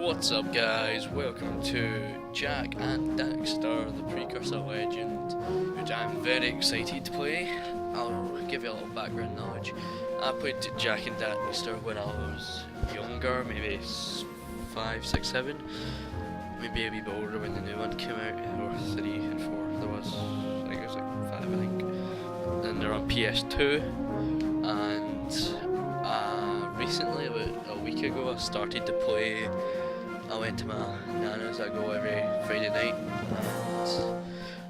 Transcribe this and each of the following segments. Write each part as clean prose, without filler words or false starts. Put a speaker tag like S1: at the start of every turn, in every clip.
S1: What's up guys, welcome to Jak and Daxter, the Precursor Legend, which I'm very excited to play. I'll give you a little background knowledge. I played Jak and Daxter when I was younger, maybe 5, 6, 7, maybe a wee bit older when the new one came out, or 3 and 4, there was, I think it was like 5 I think. And they're on PS2, and recently, about a week ago, I started to play. I went to my nana's, I go every Friday night,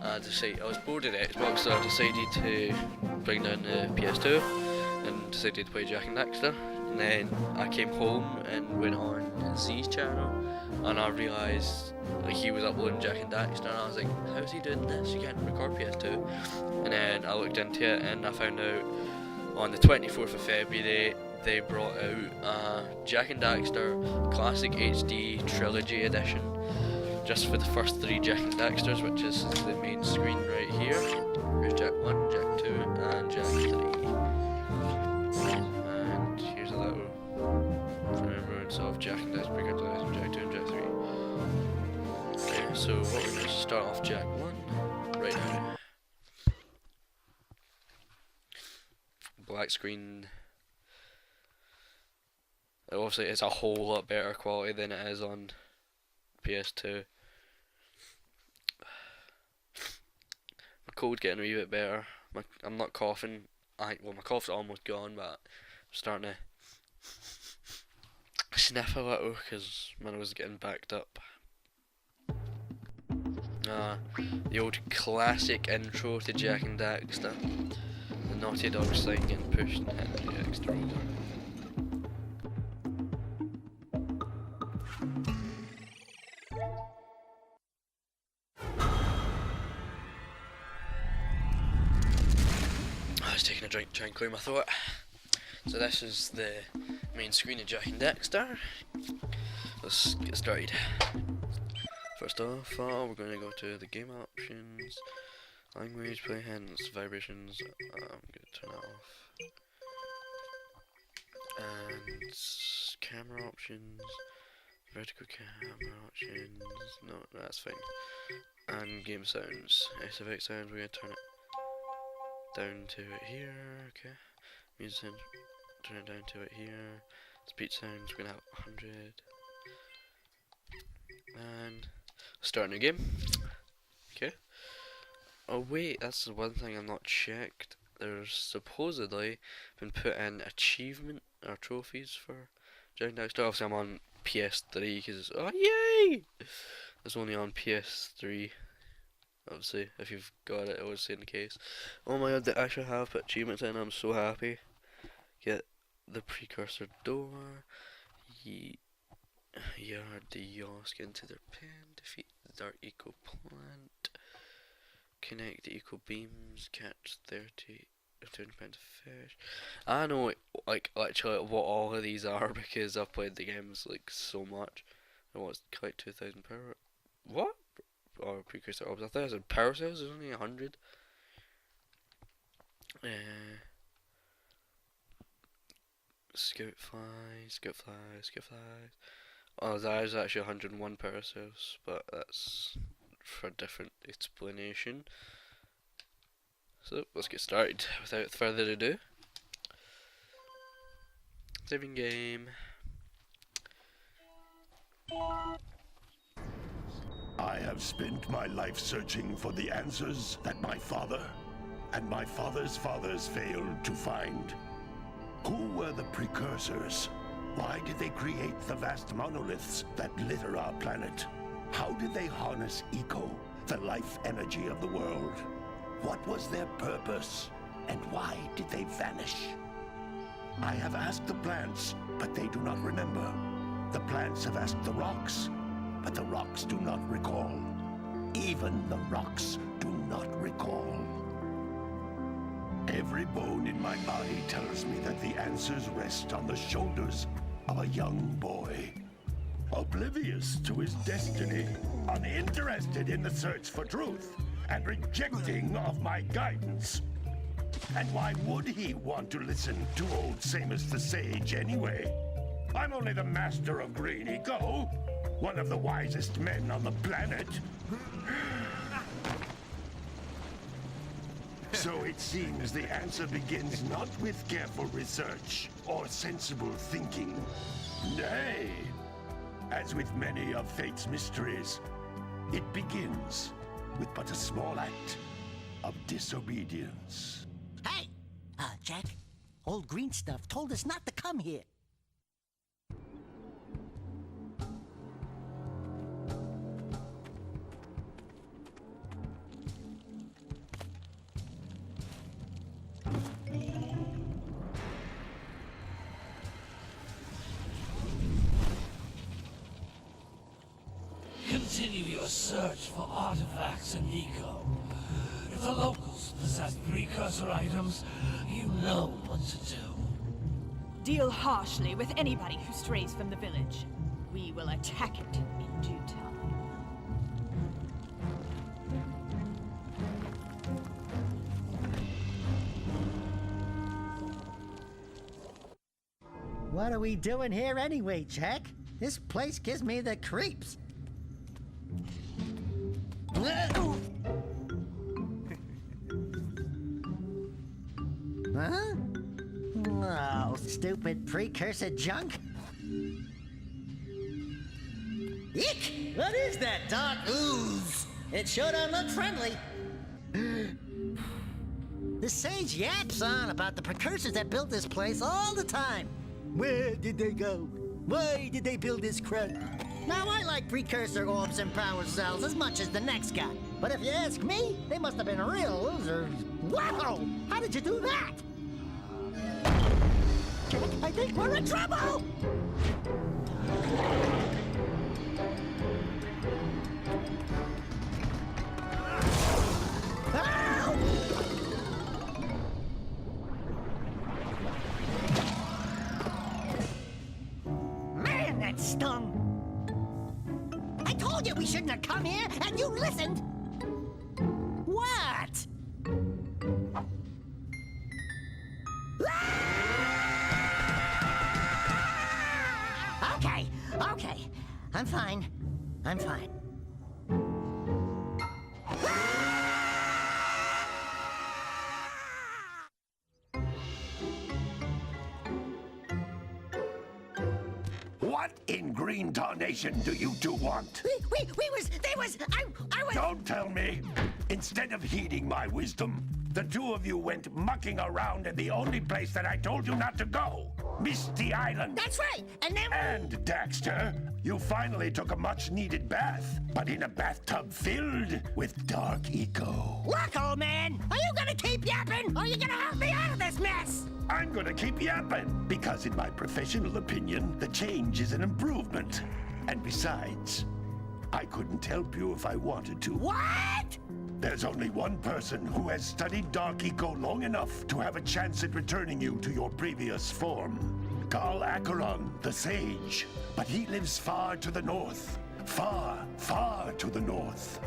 S1: and I was bored of the Xbox, so I decided to bring down the PS2 and decided to play Jak and Daxter. And then I came home and went on Z's channel, and I realised like he was uploading Jak and Daxter, and I was like, how's he doing this? You can't record PS2. And then I looked into it and I found out on the 24th of February they brought out Jak and Daxter Classic HD Trilogy Edition, just for the first 3 Jak and Daxters, which is the main screen right here. Here's Jak 1, Jak 2, and Jak 3. And here's a little remembrance of Jak and Daxter, Beggining, Jak 2 and Jak 3. Okay, so what we're going to start off Jak 1 right now. Black screen. Obviously it's a whole lot better quality than it is on PS2. My cold's getting a wee bit better. I'm not coughing. My cough's almost gone, but I'm starting to sniff a little because my nose is getting backed up. The old classic intro to Jak and Daxter. The Naughty Dog sign getting pushed and hit the extra roller. I was taking a drink to try and clear my throat. So this is the main screen of Jak and Daxter. Let's get started. First off, we're going to go to the game options. Language, play hands, vibrations, I'm going to turn that off. And camera options, vertical camera options, no, that's fine. And game sounds, SFX sounds, we're going to turn it down to it here, okay. Music sounds, turn it down to it here. Speech sounds, we're going to have 100. And start a new game, okay. Oh wait, that's the one thing I've not checked. There's supposedly been put in achievement or trophies for Jak and Daxter. Obviously I'm on PS3 because oh yay! It's only on PS3. Obviously, if you've got it, it was in the case. Oh my god, they actually have put achievements in. I'm so happy. Get the precursor door. Yard the Yosk into their pen. Defeat the Dark Eco Plant. Connect the eco beams, catch 30 pounds of fish. I know like literally what all of these are because I've played the games like so much. I want to collect 2,000 power. What? Or precursor orbs. I thought I said power cells, there's only 100. Scout flies. Oh, that is actually 101 power cells, but that's for a different explanation. So let's get started without further ado. Saving game.
S2: I have spent my life searching for the answers that my father and my father's fathers failed to find. Who were the precursors? Why did they create the vast monoliths that litter our planet? How did they harness eco, the life energy of the world? What was their purpose, and why did they vanish? I have asked the plants, but they do not remember. The plants have asked the rocks, but the rocks do not recall. Even the rocks do not recall. Every bone in my body tells me that the answers rest on the shoulders of a young boy. Oblivious to his destiny, uninterested in the search for truth, and rejecting of my guidance. And why would he want to listen to old Samus the Sage anyway? I'm only the master of green eco. one of the wisest men on the planet. So it seems the answer begins not with careful research or sensible thinking. Nay, as with many of fate's mysteries, it begins with but a small act of disobedience.
S3: Hey! Jack, old green stuff told us not to come here.
S4: Continue your search for artifacts in Nico. If the locals possess precursor items, you know what to do.
S5: Deal harshly with anybody who strays from the village. We will attack it in due time.
S3: What are we doing here anyway, Jack? This place gives me the creeps. Huh? Oh, stupid precursor junk. Eek! What is that dark ooze? It sure don't look friendly. The sage yaps on about the precursors that built this place all the time. Where did they go? Why did they build this crud? Now, I like precursor orbs and power cells as much as the next guy. But if you ask me, they must have been real losers. Wow! How did you do that? I think we're in trouble! Ow! Man, that stung! I told you we shouldn't have come here, and you listened! What? Okay. I'm fine.
S2: What in green tarnation do you two want?
S3: I was...
S2: Don't tell me! Instead of heeding my wisdom, the two of you went mucking around in the only place that I told you not to go. Misty Island.
S3: That's right, and then...
S2: And, Daxter, you finally took a much-needed bath, but in a bathtub filled with dark eco.
S3: Look, old man, are you gonna keep yapping, or are you gonna help me out of this mess?
S2: I'm gonna keep yapping, because in my professional opinion, the change is an improvement. And besides, I couldn't help you if I wanted to.
S3: What?
S2: There's only one person who has studied Dark Eco long enough to have a chance at returning you to your previous form. Carl Acheron, the Sage. But he lives far to the north. Far, far to the north.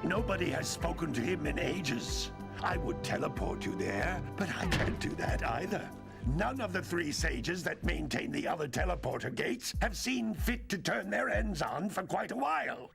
S2: Nobody has spoken to him in ages. I would teleport you there, but I can't do that either. None of the three sages that maintain the other teleporter gates have seen fit to turn their ends on for quite a while.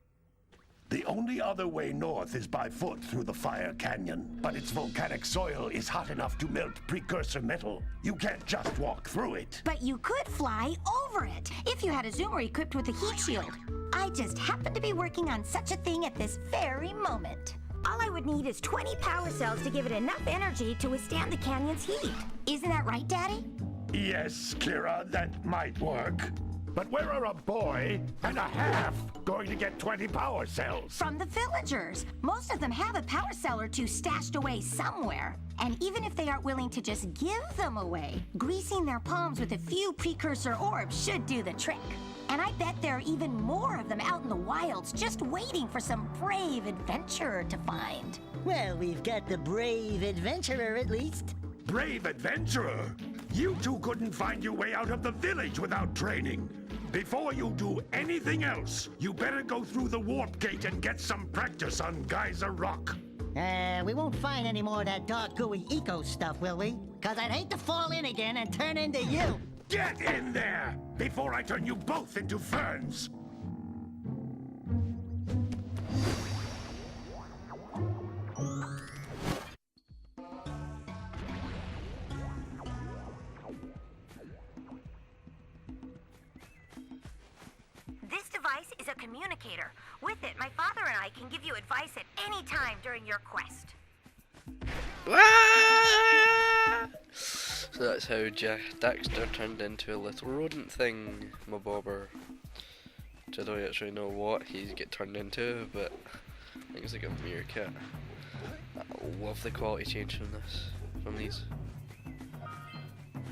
S2: The only other way north is by foot through the Fire Canyon, but its volcanic soil is hot enough to melt precursor metal. You can't just walk through it.
S6: But you could fly over it if you had a zoomer equipped with a heat shield. I just happen to be working on such a thing at this very moment. All I would need is 20 power cells to give it enough energy to withstand the canyon's heat. Isn't that right, Daddy?
S2: Yes, Kira, that might work. But where are a boy and a half going to get 20 power cells?
S6: From the villagers. Most of them have a power cell or two stashed away somewhere. And even if they aren't willing to just give them away, greasing their palms with a few precursor orbs should do the trick. And I bet there are even more of them out in the wilds just waiting for some brave adventurer to find.
S3: Well, we've got the brave adventurer at least.
S2: Brave adventurer? You two couldn't find your way out of the village without training. Before you do anything else, you better go through the warp gate and get some practice on Geyser Rock.
S3: We won't find any more of that dark gooey eco stuff, will we? 'Cause I'd hate to fall in again and turn into you.
S2: Get in there before I turn you both into ferns.
S6: communicator. With it, my father and I can give you advice at any time during your quest.
S1: So that's how Daxter turned into a little rodent thing, my bobber. Which I don't actually know what he's get turned into, but I think it's like a meerkat. I love the quality change from these.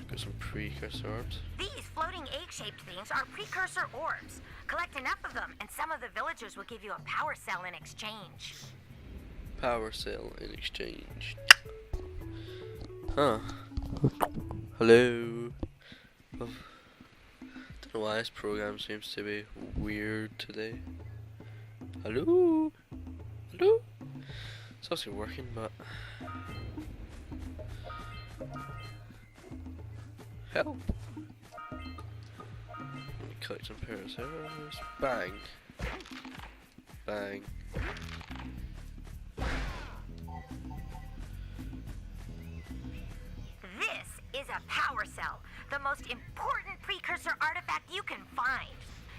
S1: Got some precursor orbs.
S6: These floating egg-shaped things are precursor orbs. Collect enough of them, and some of the villagers will give you a power cell in exchange.
S1: Power cell in exchange. Huh. Hello. Don't know why this program seems to be weird today. Hello? Hello? It's obviously working, but... Help! Let me collect some parasites. Bang! Bang.
S6: This is a power cell, the most important precursor artifact you can find.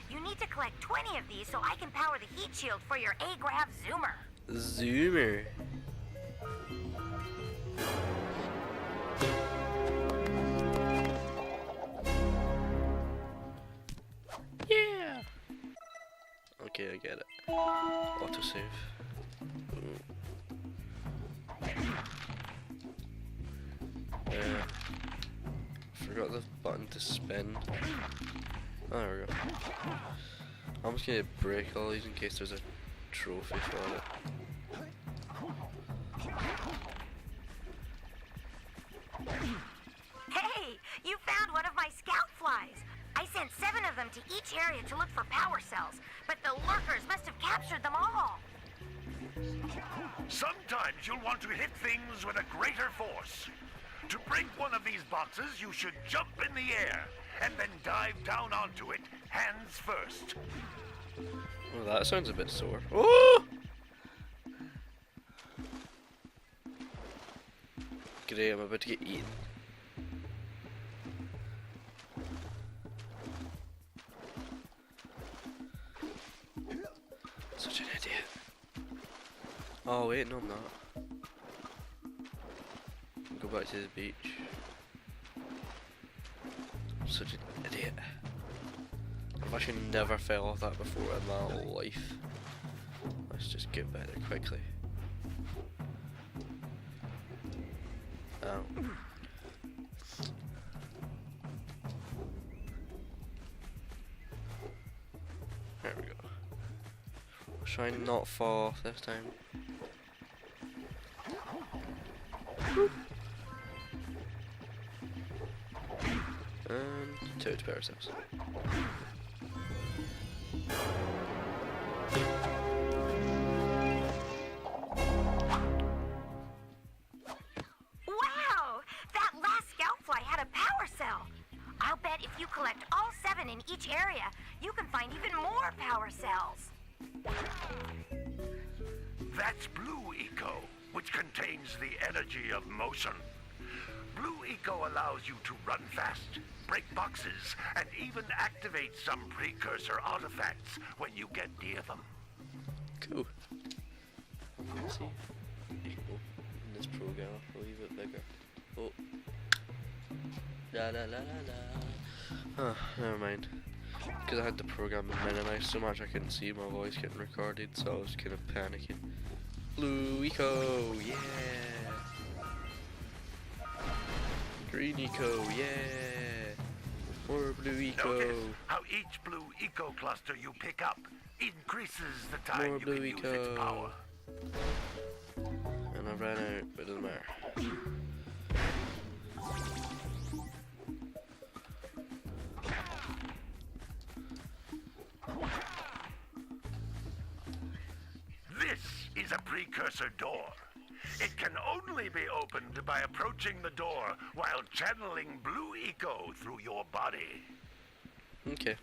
S6: You need to collect 20 of these so I can power the heat shield for your A-Grav Zoomer.
S1: Zoomer. Yeah. Okay, I get it. Autosave. Forgot the button to spin. Oh, there we go. I'm just gonna break all these in case there's a trophy for it.
S6: Hey, you found one of my scout flies. I sent 7 of them to each area to look for power cells, but the lurkers must have captured them all.
S2: Sometimes you'll want to hit things with a greater force. To break one of these boxes, you should jump in the air and then dive down onto it, hands first.
S1: Well, that sounds a bit sore. Oh! Great, I'm about to get eaten. Such an idiot. Oh wait, no I'm not. Go back to the beach. I'm such an idiot. I've actually never fell off that before in my whole life. Let's just get better quickly. Oh. There we go. Try and not fall off this time. And 2 to power cells.
S6: Wow! That last scout fly had a power cell. I'll bet if you collect all 7 in each area, you can find even more power cells.
S2: That's Blue Eco, which contains the energy of motion. Blue Eco allows you to run fast, break boxes, and even activate some precursor artifacts when you get near them.
S1: Cool. Let's see. Eco in this program, I'll leave it bigger. Oh. La la la la la. Oh, never mind. Because I had the program minimized so much I couldn't see my voice getting recorded, so I was kind of panicking. Blue Eco, yeah! Green Eco, yeah! More Blue Eco!
S2: Notice how each Blue Eco cluster you pick up increases the time
S1: More
S2: you
S1: Blue
S2: can use its
S1: Eco.
S2: power.
S1: And I ran out, but it doesn't matter.
S2: This is a precursor door. It can only be opened by approaching the door while channeling Blue Eco through your body.
S1: Okay.